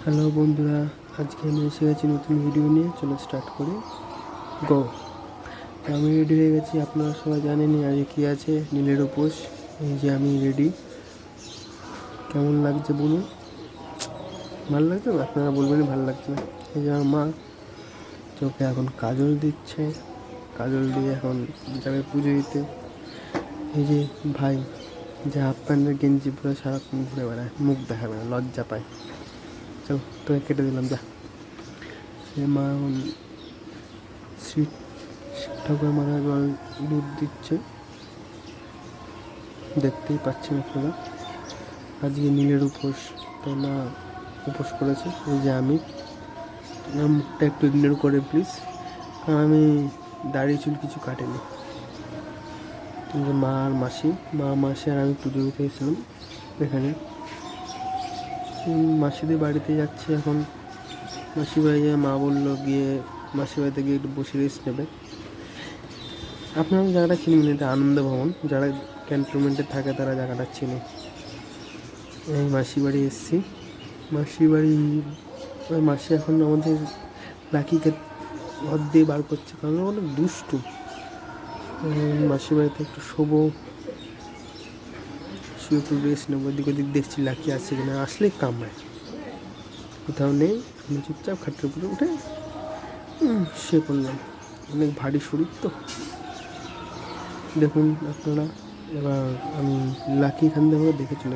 Hello বন্ধুরা, আজকে আমি এসে গেছি নতুন ভিডিও নিয়ে। চলো স্টার্ট করি। গো। তো আমি রেডি হয়ে গেছি, আপনারা সবাই জানেনই আজকে কী আছে, নীলের উপোস। এই যে আমি রেডি। কেমন লাগছে বলুন? ভালো লাগছে না? আপনারা বলবেন ভালো লাগছে না। এই যে আমার মা চোখে এখন কাজল দিচ্ছে, কাজল দিয়ে এখন যাবে পুজো দিতে। এই যে ভাই, যে হাফ প্যান্টের গেঞ্জি পরে সারাক্ষণ ঘুরে বেড়ায়, মুখ দেখাবে না, লজ্জা পায়। চলো তোকে কেটে দিলাম, যা। মা এখন শিব ঠাকুরের মাথায় জল দুধ দিচ্ছে, দেখতেই পাচ্ছেন আপনারা। আজকে নীলের উপোস, তাই মা উপোস করেছে। এই যে আমি, আমার মুখটা একটু ইগনোর করে প্লিজ, কারণ আমি দাড়ি চুল কিছু কাটেনি। মা আর মাসি, মাসি আর আমি পুজো দিতে এসেছিলাম এখানে। মাসিদের বাড়িতে যাচ্ছি এখন। মাসি বাড়ি যায়, মা বললো গিয়ে মাসির বাড়িতে গিয়ে একটু বসে রেস্ট নেবে। আপনারা জায়গাটা চিনবেন, এটা আনন্দ ভবন। যারা ক্যান্টনমেন্টে থাকে তারা জায়গাটা চিনে। এই মাসি বাড়ি এসেছি। মাসি বাড়ি, ওই মাসি এখন আমাদের লাকিকে ঘর দিয়ে বার করছে, কারণ অনেক দুষ্টু। মাসি বাড়িতে একটু শোবো, শুয়ে একটু রেস্ট নেবো। এদিক ওদিক দেখছি লাকি আছে কিনা, আসলেই কামড়ায়। কোথাও নেই, আমি চুপচাপ খাটের উপরে উঠে শুয়ে পড়লাম। অনেক ভারী শরীর তো, দেখুন আপনারা। এবার আমি লাকি এখান থেকে দেখে চলে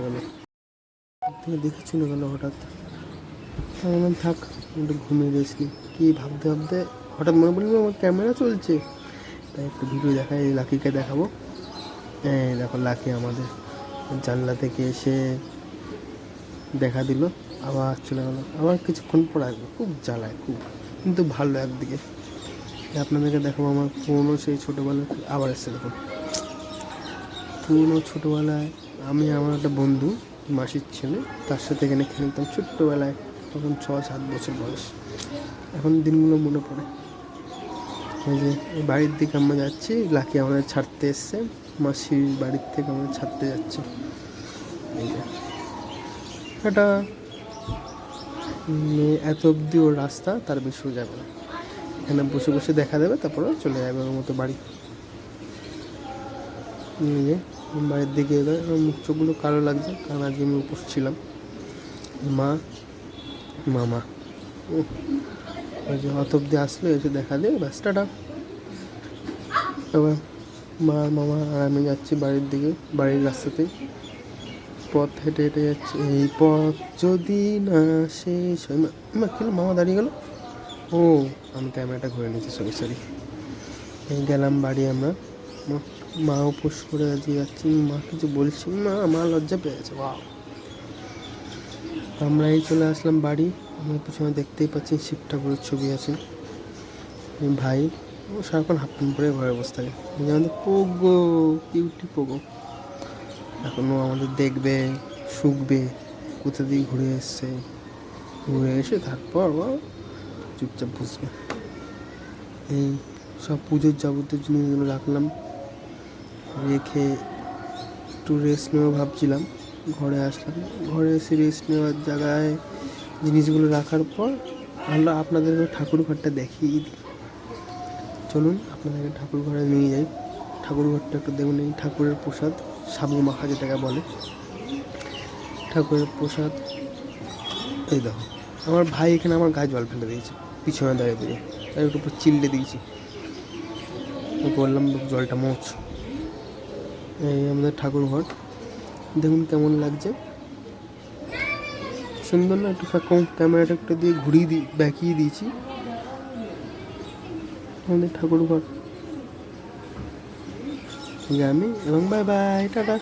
গেল, হঠাৎ। তাই বললাম থাক, একটু ঘুমিয়ে গেছি। কী ভাবতে ভাবতে হঠাৎ মনে পড়লো আমার ক্যামেরা চলছে, তাই একটু ভিডিও দেখাই, লাকিকে দেখাবো। হ্যাঁ দেখো, লাকি আমাদের জানলা থেকে এসে দেখা দিল, আবার চলে গেলো। আবার কিছুক্ষণ পর আসবে, খুব জ্বালায় খুব, কিন্তু ভালো একদিকে। আপনাদেরকে দেখাবো আমার পুরোনো সেই ছোটোবেলায় আবার এসছে। দেখুন, পুরোনো ছোটোবেলায় আমি, আমার একটা বন্ধু, মাসির ছেলে, তার সাথে এখানে খেলতাম ছোট্টোবেলায়, তখন 6-7 বছর বয়স। এখন দিনগুলো মনে পড়ে। এই যে এই বাড়ির দিকে আমরা যাচ্ছি, লাকি আমাদের ছাড়তে এসছে, মাসির বাড়ির থেকে আমাদের ছাড়তে যাচ্ছে। এই যে এটা এত অবধি ওর রাস্তা, তার বেশিও যাবে না। এখানে বসে বসে দেখা দেবে, তারপরে চলে যাবে ওর মতো বাড়ি নিয়ে। বাড়ির দিকে এবার মুখ চোখগুলো কালো লাগছে, কারণ আজকে আমি উপোস ছিলাম। মা, মামা ওই যে অত অব্দি আসলো, এসে দেখা দিয়ে ব্যাস টাটা। এবার মা, মামা আর আমি যাচ্ছি বাড়ির দিকে, বাড়ির রাস্তাতেই পথ হেঁটে হেঁটে যাচ্ছি। এই পথ যদি না শেষ হয়, কিলো মামা দাঁড়িয়ে গেল। ও, আমি ক্যামেরাটা ঘুরে নিয়েছি, সরি। এই গেলাম বাড়ি আমরা। মা উপোস করে আজকে যাচ্ছি, মা কিছু বলছি, মা লজ্জা পেয়ে গেছে। বাহ, আমরা এই চলে আসলাম বাড়ি। আমার পিছনে দেখতেই পাচ্ছেন শিব ঠাকুরের ছবি আছে। ভাই ও সারাক্ষণ হাফ প্যান্ট পরে ঘরে বসে থাকে। আমাদের পোগো, কিউটি পোগো। এখনও আমাদের দেখবে, শুকবে, কোথা দিয়ে ঘুরে এসছে, ঘুরে এসে তারপর চুপচাপ বসবে। এই সব পুজোর যাবতীয় জিনিসগুলো রাখলাম, রেখে একটু রেস্ট নেওয়া ভাবছিলাম। ঘরে আসলাম, ঘরে এসে রেস্ট নেওয়ার জায়গায় জিনিসগুলো রাখার পর আমরা আপনাদেরকে ঠাকুর ঘরটা দেখিয়ে দিই। চলুন আপনাদেরকে ঠাকুর ঘরে নিয়ে যাই। ঠাকুর ঘরটা একটু দেখুন। এই ঠাকুরের প্রসাদ, সাবু মাখা যেটাকে বলে, ঠাকুরের প্রসাদ। এই দেখো, আমার ভাই এখানে আমার গায়ে জল ফেলে দিয়েছে, পিছনে দাঁড়িয়ে দিয়ে, তাই একটু উপর চিল্লে দিয়েছি, বললাম জলটা মোচ। এই আমাদের ঠাকুর ঘর, দেখুন কেমন লাগছে, সুন্দর না? একটু ক্যামেরাটা একটু দিয়ে ঘুরিয়ে ব্যাকিয়ে দিয়েছি। আমাদের ঠাকুর ঘর, আমি এবং বাই বাই, টাটা।